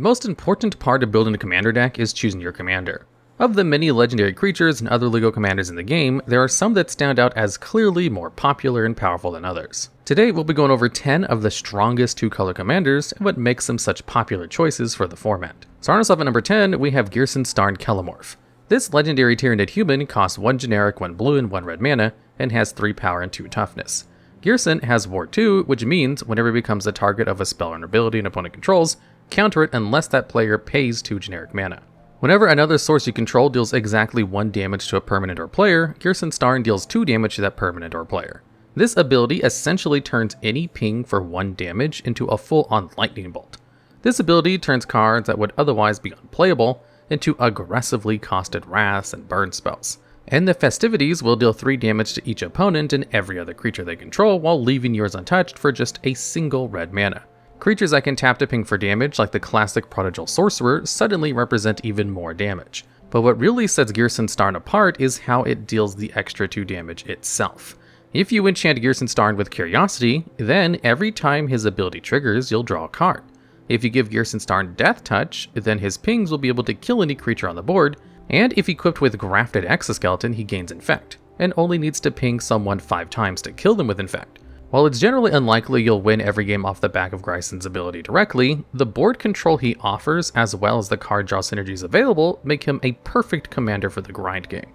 The most important part of building a commander deck is choosing your commander. Of the many legendary creatures and other legal commanders in the game, there are some that stand out as clearly more popular and powerful than others. Today we'll be going over 10 of the strongest 2-color commanders and what makes them such popular choices for the format. Starting us off at number 10, we have Ghyrson Starn Kelermorph. This legendary Tyranid human costs 1 generic, 1 blue, and 1 red mana, and has 3 power and 2 toughness. Ghyrson has Ward 2, which means whenever it becomes the target of a spell or an ability an opponent controls, counter it unless that player pays 2 generic mana. Whenever another source you control deals exactly 1 damage to a permanent or player, Ghyrson Starn deals 2 damage to that permanent or player. This ability essentially turns any ping for 1 damage into a full-on lightning bolt. This ability turns cards that would otherwise be unplayable into aggressively costed wraths and burn spells. And the festivities will deal 3 damage to each opponent and every other creature they control while leaving yours untouched for just a single red mana. Creatures that can tap to ping for damage, like the classic Prodigy Sorcerer, suddenly represent even more damage. But what really sets Ghyrson Starn apart is how it deals the extra 2 damage itself. If you enchant Ghyrson Starn with Curiosity, then every time his ability triggers, you'll draw a card. If you give Ghyrson Starn Death Touch, then his pings will be able to kill any creature on the board, and if equipped with Grafted Exoskeleton, he gains Infect, and only needs to ping someone 5 times to kill them with Infect. While it's generally unlikely you'll win every game off the back of Ghryson's ability directly, the board control he offers as well as the card draw synergies available make him a perfect commander for the grind game.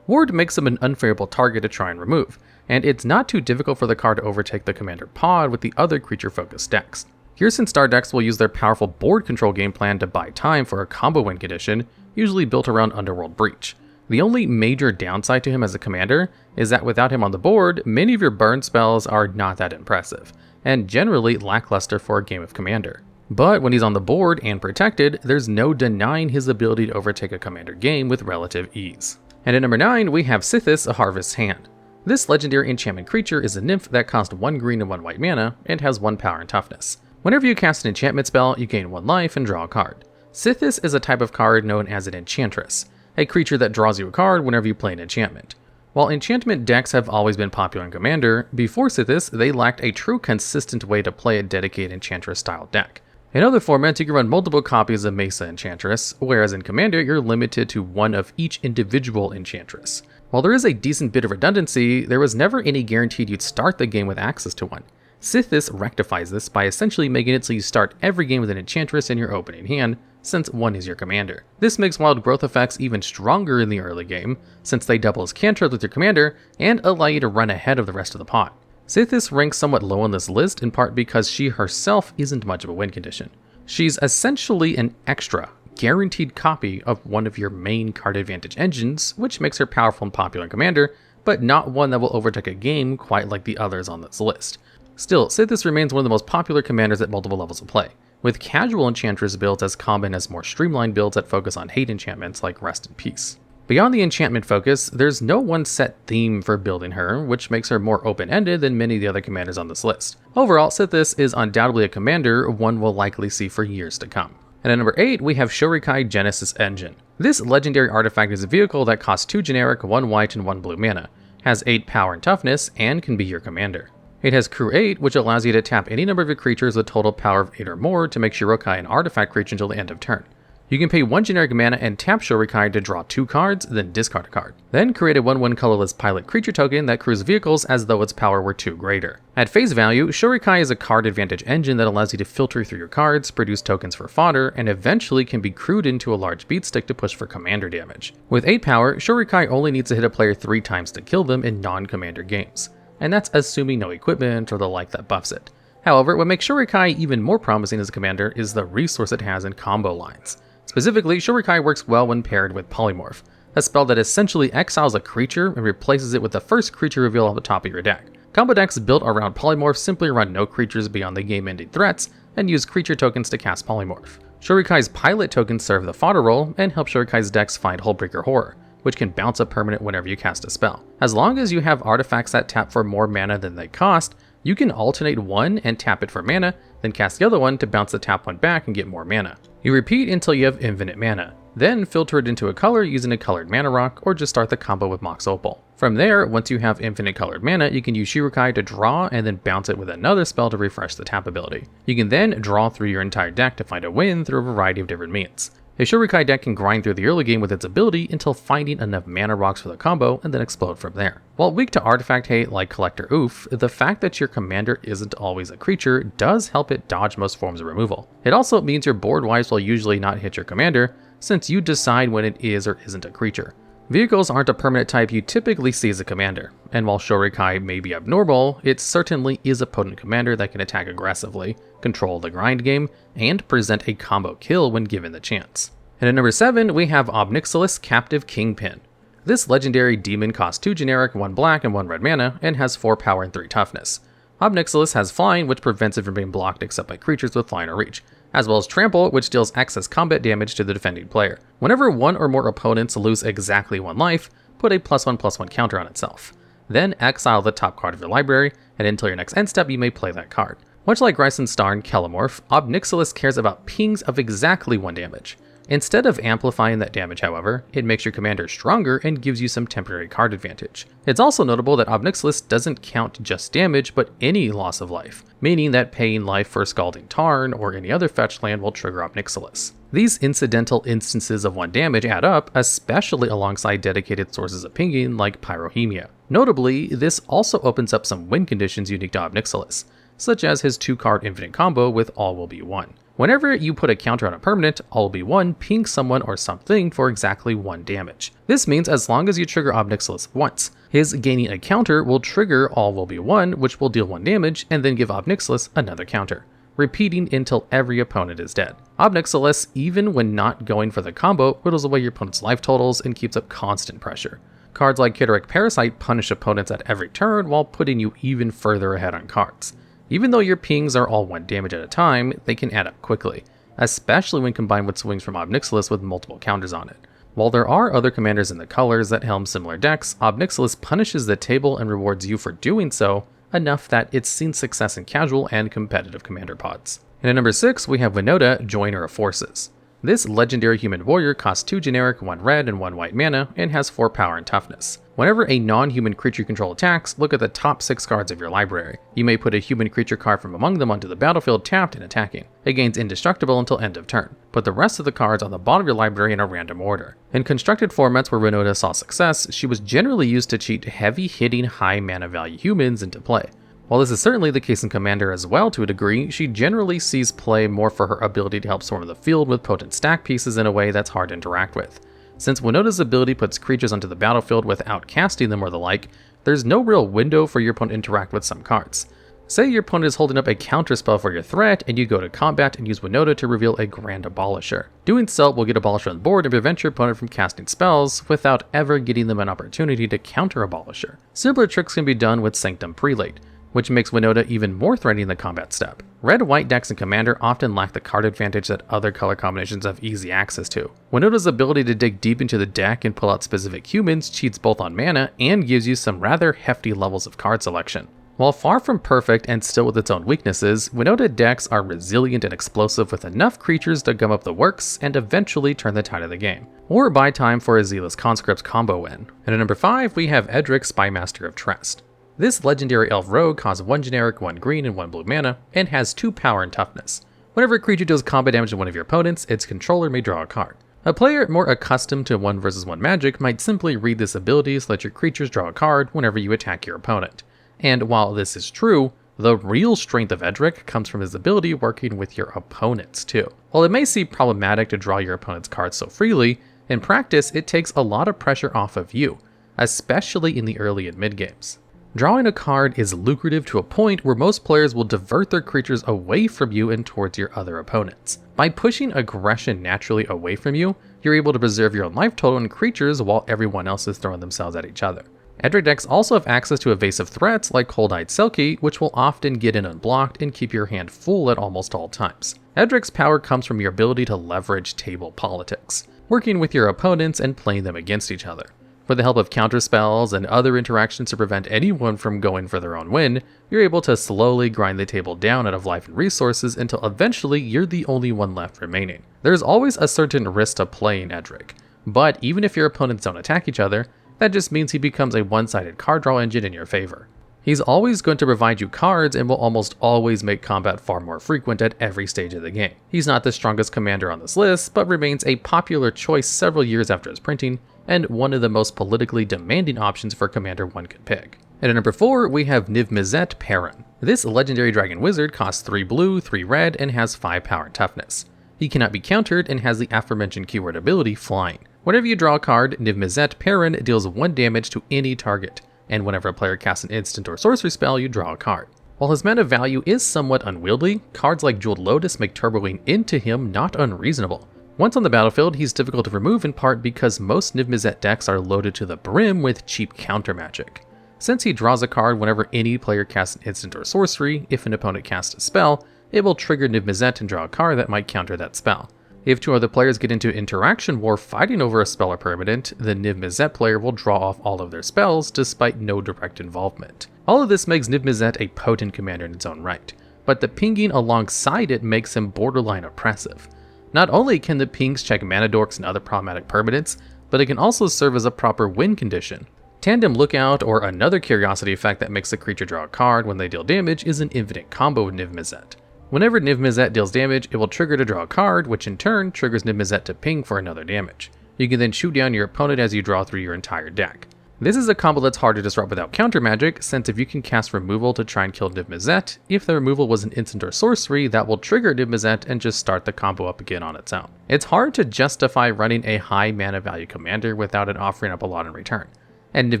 Ward makes him an unfavorable target to try and remove, and it's not too difficult for the card to overtake the commander pod with the other creature-focused decks. Ghyrson Starn decks will use their powerful board control game plan to buy time for a combo win condition, usually built around Underworld Breach. The only major downside to him as a commander is that without him on the board, many of your burn spells are not that impressive, and generally lackluster for a game of commander. But when he's on the board and protected, there's no denying his ability to overtake a commander game with relative ease. And at number 9, we have Sythis, a Harvest's Hand. This legendary enchantment creature is a nymph that costs 1 green and 1 white mana, and has 1 power and toughness. Whenever you cast an enchantment spell, you gain 1 life and draw a card. Sythis is a type of card known as an enchantress, a creature that draws you a card whenever you play an enchantment. While enchantment decks have always been popular in Commander, before Sythis, they lacked a true consistent way to play a dedicated Enchantress-style deck. In other formats, you can run multiple copies of Mesa Enchantress, whereas in Commander, you're limited to 1 of each individual Enchantress. While there is a decent bit of redundancy, there was never any guaranteed you'd start the game with access to one. Sythis rectifies this by essentially making it so you start every game with an Enchantress in your opening hand, since 1 is your commander. This makes wild growth effects even stronger in the early game, since they double as cantrips with your commander and allow you to run ahead of the rest of the pot. Sythis ranks somewhat low on this list in part because she herself isn't much of a win condition. She's essentially an extra, guaranteed copy of one of your main card advantage engines, which makes her powerful and popular in Commander, but not one that will overtake a game quite like the others on this list. Still, Sythis remains one of the most popular commanders at multiple levels of play, with casual Enchantress builds as common as more streamlined builds that focus on hate enchantments like Rest in Peace. Beyond the enchantment focus, there's no one set theme for building her, which makes her more open-ended than many of the other commanders on this list. Overall, Sythis is undoubtedly a commander one will likely see for years to come. And at number 8, we have Shorikai Genesis Engine. This legendary artifact is a vehicle that costs 2 generic, 1 white, and 1 blue mana, has 8 power and toughness, and can be your commander. It has Crew 8, which allows you to tap any number of your creatures with total power of 8 or more to make Shorikai an artifact creature until the end of turn. You can pay 1 generic mana and tap Shorikai to draw 2 cards, then discard a card. Then create a 1/1 colorless pilot creature token that crews vehicles as though its power were 2 greater. At face value, Shorikai is a card advantage engine that allows you to filter through your cards, produce tokens for fodder, and eventually can be crewed into a large beatstick to push for commander damage. With 8 power, Shorikai only needs to hit a player 3 times to kill them in non-commander games. And that's assuming no equipment or the like that buffs it. However, what makes Shorikai even more promising as a commander is the resource it has in combo lines. Specifically, Shorikai works well when paired with Polymorph, a spell that essentially exiles a creature and replaces it with the first creature reveal off the top of your deck. Combo decks built around Polymorph simply run no creatures beyond the game-ending threats and use creature tokens to cast Polymorph. Shorikai's pilot tokens serve the fodder role and help Shorikai's decks find Hullbreaker Horror, which can bounce a permanent whenever you cast a spell. As long as you have artifacts that tap for more mana than they cost, you can alternate one and tap it for mana, then cast the other one to bounce the tap one back and get more mana. You repeat until you have infinite mana, then filter it into a color using a colored mana rock, or just start the combo with Mox Opal. From there, once you have infinite colored mana, you can use Shorikai to draw and then bounce it with another spell to refresh the tap ability. You can then draw through your entire deck to find a win through a variety of different means. A Shorikai deck can grind through the early game with its ability until finding enough mana rocks for the combo and then explode from there. While weak to artifact hate like Collector Oof, the fact that your commander isn't always a creature does help it dodge most forms of removal. It also means your board wipes will usually not hit your commander, since you decide when it is or isn't a creature. Vehicles aren't a permanent type you typically see as a commander, and while Shorikai may be abnormal, it certainly is a potent commander that can attack aggressively, control the grind game, and present a combo kill when given the chance. And at number 7, we have Nixilis Captive Kingpin. This legendary demon costs 2 generic, 1 black, and 1 red mana, and has 4 power and 3 toughness. Nixilis has flying, which prevents it from being blocked except by creatures with flying or reach, as well as trample, which deals excess combat damage to the defending player. Whenever one or more opponents lose exactly 1 life, put a +1/+1 counter on itself. Then exile the top card of your library, and until your next end step you may play that card. Much like Ghyrson's Starn Kelermorph, Nixilis cares about pings of exactly 1 damage. Instead of amplifying that damage, however, it makes your commander stronger and gives you some temporary card advantage. It's also notable that Nixilis doesn't count just damage, but any loss of life, meaning that paying life for Scalding Tarn or any other fetch land will trigger Nixilis. These incidental instances of 1 damage add up, especially alongside dedicated sources of pinging like Pyrohemia. Notably, this also opens up some win conditions unique to Nixilis, such as his 2-card infinite combo with All Will Be One. Whenever you put a counter on a permanent, All Will Be One pings someone or something for exactly 1 damage. This means as long as you trigger Nixilis once, his gaining a counter will trigger All Will Be One, which will deal 1 damage, and then give Nixilis another counter, repeating until every opponent is dead. Nixilis, even when not going for the combo, whittles away your opponent's life totals and keeps up constant pressure. Cards like Edric Parasite punish opponents at every turn while putting you even further ahead on cards. Even though your pings are all 1 damage at a time, they can add up quickly, especially when combined with swings from Nixilis with multiple counters on it. While there are other commanders in the colors that helm similar decks, Nixilis punishes the table and rewards you for doing so enough that it's seen success in casual and competitive commander pods. And at number 6, we have Winota, Joiner of Forces. This legendary human warrior costs 2 generic, 1 red, and 1 white mana, and has 4 power and toughness. Whenever a non-human creature you control attacks, look at the top 6 cards of your library. You may put a human creature card from among them onto the battlefield tapped and attacking. It gains indestructible until end of turn. Put the rest of the cards on the bottom of your library in a random order. In constructed formats where Winota saw success, she was generally used to cheat heavy-hitting, high mana value humans into play. While this is certainly the case in Commander as well to a degree, she generally sees play more for her ability to help swarm the field with potent stack pieces in a way that's hard to interact with. Since Winota's ability puts creatures onto the battlefield without casting them or the like, there's no real window for your opponent to interact with some cards. Say your opponent is holding up a counterspell for your threat, and you go to combat and use Winota to reveal a Grand Abolisher. Doing so will get Abolisher on the board and prevent your opponent from casting spells without ever getting them an opportunity to counter Abolisher. Similar tricks can be done with Sanctum Prelate, which makes Winota even more threatening in the combat step. Red-white decks in Commander often lack the card advantage that other color combinations have easy access to. Winota's ability to dig deep into the deck and pull out specific humans cheats both on mana and gives you some rather hefty levels of card selection. While far from perfect and still with its own weaknesses, Winota decks are resilient and explosive with enough creatures to gum up the works and eventually turn the tide of the game, or buy time for a Zealous Conscripts combo win. And at number 5, we have Edric, Spymaster of Trest. This legendary elf rogue costs 1 generic, 1 green, and 1 blue mana, and has 2 power and toughness. Whenever a creature deals combat damage to one of your opponents, its controller may draw a card. A player more accustomed to 1 versus 1 magic might simply read this ability so that your creatures draw a card whenever you attack your opponent. And while this is true, the real strength of Edric comes from his ability working with your opponents too. While it may seem problematic to draw your opponent's cards so freely, in practice it takes a lot of pressure off of you, especially in the early and mid games. Drawing a card is lucrative to a point where most players will divert their creatures away from you and towards your other opponents. By pushing aggression naturally away from you, you're able to preserve your own life total and creatures while everyone else is throwing themselves at each other. Edric decks also have access to evasive threats like Cold-Eyed Selkie, which will often get in unblocked and keep your hand full at almost all times. Edric's power comes from your ability to leverage table politics, working with your opponents and playing them against each other. With the help of counterspells and other interactions to prevent anyone from going for their own win, you're able to slowly grind the table down out of life and resources until eventually you're the only one left remaining. There's always a certain risk to playing Edric, but even if your opponents don't attack each other, That just means he becomes a one-sided card draw engine in your favor. He's always going to provide you cards and will almost always make combat far more frequent at every stage of the game. He's not the strongest commander on this list, but remains a popular choice several years after his printing, and one of the most politically demanding options for commander one could pick. And at number 4, we have Niv Mizzet Parun. This legendary dragon wizard costs 3 blue, 3 red, and has 5 power and toughness. He cannot be countered and has the aforementioned keyword ability, Flying. Whenever you draw a card, Niv Mizzet Parun deals 1 damage to any target, and whenever a player casts an instant or sorcery spell, you draw a card. While his mana value is somewhat unwieldy, cards like Jeweled Lotus make turboing into him not unreasonable. Once on the battlefield, he's difficult to remove in part because most Niv Mizzet decks are loaded to the brim with cheap counter magic. Since he draws a card whenever any player casts an instant or sorcery, if an opponent casts a spell, it will trigger Niv Mizzet and draw a card that might counter that spell. If 2 other players get into interaction war fighting over a spell or permanent, the Niv Mizzet player will draw off all of their spells despite no direct involvement. All of this makes Niv Mizzet a potent commander in its own right, but the pinging alongside it makes him borderline oppressive. Not only can the pings check mana dorks and other problematic permanents, but it can also serve as a proper win condition. Tandem Lookout, or another curiosity effect that makes the creature draw a card when they deal damage, is an infinite combo with Niv Mizzet. Whenever Niv Mizzet deals damage, it will trigger to draw a card, which in turn triggers Niv Mizzet to ping for another damage. You can then shoot down your opponent as you draw through your entire deck. This is a combo that's hard to disrupt without counter magic, since if you can cast removal to try and kill Niv Mizzet, if the removal was an instant or sorcery, that will trigger Niv Mizzet and just start the combo up again on its own. It's hard to justify running a high mana value commander without it offering up a lot in return, and Niv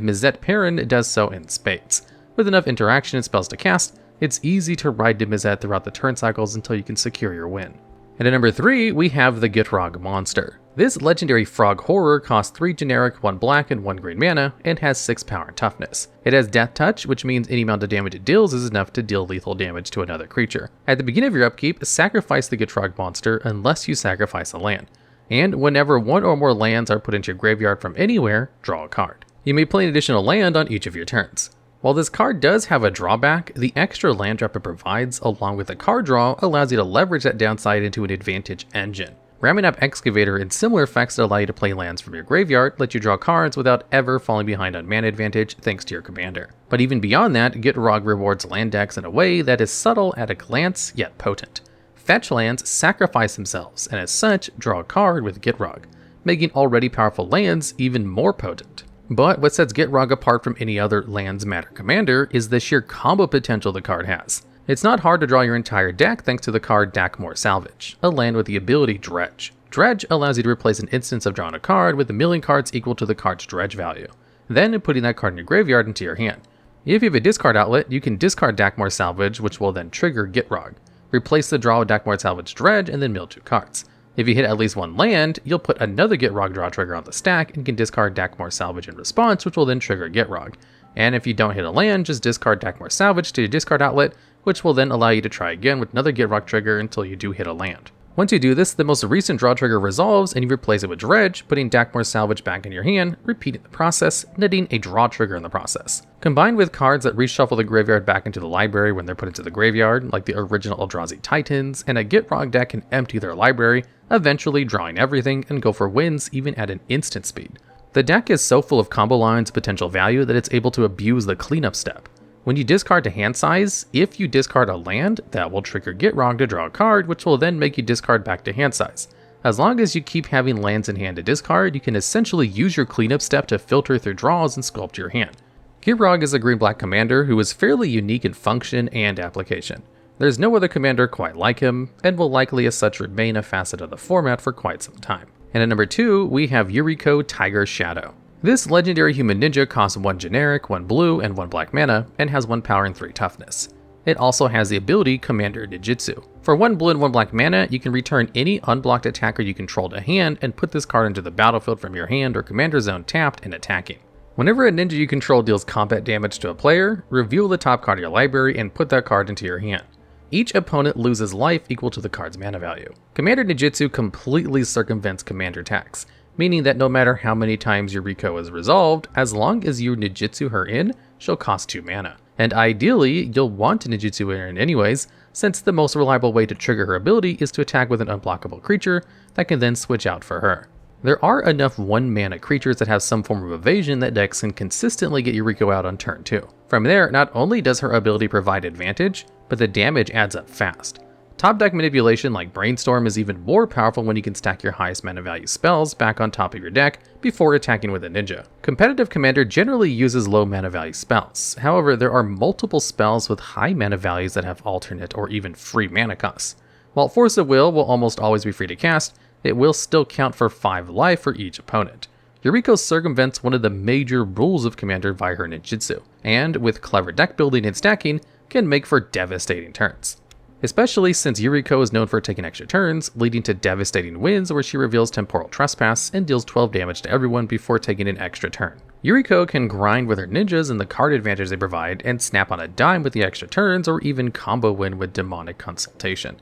Mizzet Parun does so in spades. With enough interaction and spells to cast, it's easy to ride Niv Mizzet throughout the turn cycles until you can secure your win. And at number 3, we have the Gitrog Monster. This legendary frog horror costs 3 generic, 1 black, and 1 green mana, and has 6 power and toughness. It has Death Touch, which means any amount of damage it deals is enough to deal lethal damage to another creature. At the beginning of your upkeep, sacrifice the Gitrog Monster unless you sacrifice a land. And whenever 1 or more lands are put into your graveyard from anywhere, draw a card. You may play an additional land on each of your turns. While this card does have a drawback, the extra land drop it provides, along with the card draw, allows you to leverage that downside into an advantage engine. Ramming up Excavator and similar effects that allow you to play lands from your graveyard let you draw cards without ever falling behind on mana advantage thanks to your commander. But even beyond that, Gitrog rewards land decks in a way that is subtle at a glance, yet potent. Fetch lands sacrifice themselves, and as such, draw a card with Gitrog, making already powerful lands even more potent. But what sets Gitrog apart from any other lands matter commander is the sheer combo potential the card has. It's not hard to draw your entire deck thanks to the card Dakmor Salvage, a land with the ability Dredge. Dredge allows you to replace an instance of drawing a card with a million cards equal to the card's Dredge value, then putting that card in your graveyard into your hand. If you have a discard outlet, you can discard Dakmor Salvage, which will then trigger Gitrog. Replace the draw with Dakmor Salvage Dredge and then mill 2 cards. If you hit at least 1 land, you'll put another Gitrog draw trigger on the stack and can discard Dakmor Salvage in response, which will then trigger Gitrog. And if you don't hit a land, just discard Dakmor Salvage to your discard outlet, which will then allow you to try again with another Gitrog trigger until you do hit a land. Once you do this, the most recent draw trigger resolves and you replace it with Dredge, putting Dakmor Salvage back in your hand, repeating the process, netting a draw trigger in the process. Combined with cards that reshuffle the graveyard back into the library when they're put into the graveyard, like the original Eldrazi Titans, and a Gitrog deck can empty their library, eventually drawing everything and go for wins even at an instant speed. The deck is so full of combo lines and potential value that it's able to abuse the cleanup step. When you discard to hand size, if you discard a land, that will trigger Gitrog to draw a card, which will then make you discard back to hand size. As long as you keep having lands in hand to discard, you can essentially use your cleanup step to filter through draws and sculpt your hand. Gitrog is a green-black commander who is fairly unique in function and application. There's no other commander quite like him, and will likely as such remain a facet of the format for quite some time. And at number 2, we have Yuriko Tiger Shadow. This legendary human ninja costs 1 generic, 1 blue, and 1 black mana, and has 1 power and 3 toughness. It also has the ability Commander Ninjutsu. For 1 blue and 1 black mana, you can return any unblocked attacker you control to hand and put this card into the battlefield from your hand or commander zone tapped and attacking. Whenever a ninja you control deals combat damage to a player, reveal the top card of your library and put that card into your hand. Each opponent loses life equal to the card's mana value. Commander Ninjutsu completely circumvents commander attacks, meaning that no matter how many times Yuriko is resolved, as long as you Ninjutsu her in, she'll cost 2 mana. And ideally, you'll want to Ninjutsu her in anyways, since the most reliable way to trigger her ability is to attack with an unblockable creature that can then switch out for her. There are enough 1-mana creatures that have some form of evasion that decks can consistently get Yuriko out on turn 2. From there, not only does her ability provide advantage, but the damage adds up fast. Top deck manipulation like Brainstorm is even more powerful when you can stack your highest mana value spells back on top of your deck before attacking with a ninja. Competitive Commander generally uses low mana value spells, however there are multiple spells with high mana values that have alternate or even free mana costs. While Force of Will will almost always be free to cast, it will still count for 5 life for each opponent. Yuriko circumvents one of the major rules of Commander via her ninjutsu, and with clever deck building and stacking, can make for devastating turns. Especially since Yuriko is known for taking extra turns, leading to devastating wins where she reveals Temporal Trespass and deals 12 damage to everyone before taking an extra turn. Yuriko can grind with her ninjas and the card advantage they provide, and snap on a dime with the extra turns, or even combo win with Demonic Consultation.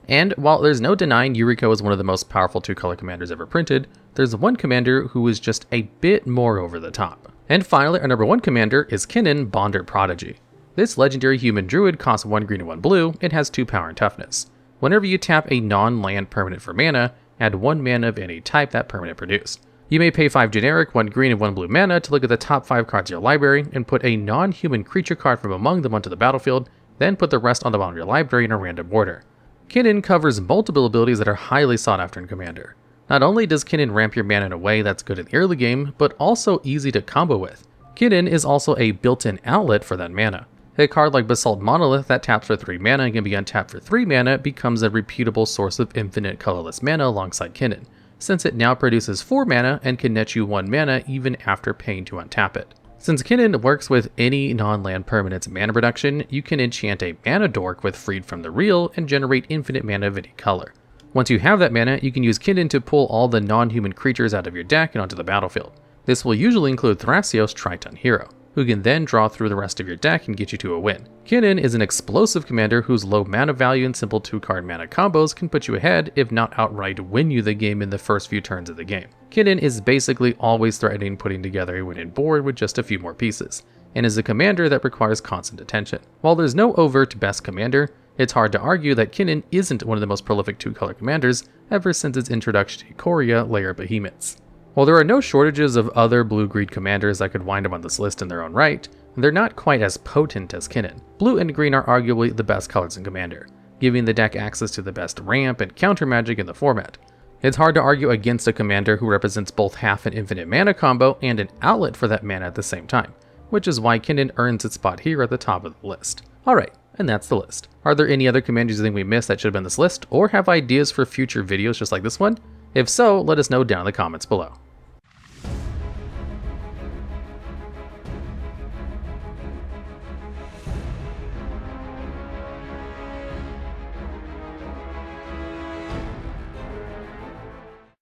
And while there's no denying Yuriko is one of the most powerful 2-color commanders ever printed, there's one commander who is just a bit more over the top. And finally, our number 1 commander is Kinnan, Bonder Prodigy. This legendary human druid costs 1 green and 1 blue, and has 2 power and toughness. Whenever you tap a non-land permanent for mana, add 1 mana of any type that permanent produced. You may pay 5 generic, 1 green and 1 blue mana to look at the top 5 cards of your library, and put a non-human creature card from among them onto the battlefield, then put the rest on the bottom of your library in a random order. Kinnan covers multiple abilities that are highly sought after in Commander. Not only does Kinnan ramp your mana in a way that's good in the early game, but also easy to combo with. Kinnan is also a built-in outlet for that mana. A card like Basalt Monolith that taps for 3 mana and can be untapped for 3 mana becomes a reputable source of infinite colorless mana alongside Kinnan, since it now produces 4 mana and can net you 1 mana even after paying to untap it. Since Kinnan works with any non-land permanent's mana production, you can enchant a mana dork with Freed from the Real and generate infinite mana of any color. Once you have that mana, you can use Kinnan to pull all the non-human creatures out of your deck and onto the battlefield. This will usually include Thrasios Triton Hero, who can then draw through the rest of your deck and get you to a win. Kinnan is an explosive commander whose low mana value and simple 2-card mana combos can put you ahead, if not outright win you the game in the first few turns of the game. Kinnan is basically always threatening putting together a winning board with just a few more pieces, and is a commander that requires constant attention. While there's no overt best commander, it's hard to argue that Kinnan isn't one of the most prolific 2-color commanders ever since its introduction to Ikoria layer behemoths. While there are no shortages of other blue-green commanders that could wind up on this list in their own right, they're not quite as potent as Kinnan. Blue and green are arguably the best colors in Commander, giving the deck access to the best ramp and counter magic in the format. It's hard to argue against a commander who represents both half an infinite mana combo and an outlet for that mana at the same time, which is why Kinnan earns its spot here at the top of the list. Alright, and that's the list. Are there any other commanders you think we missed that should have been on this list, or have ideas for future videos just like this one? If so, let us know down in the comments below.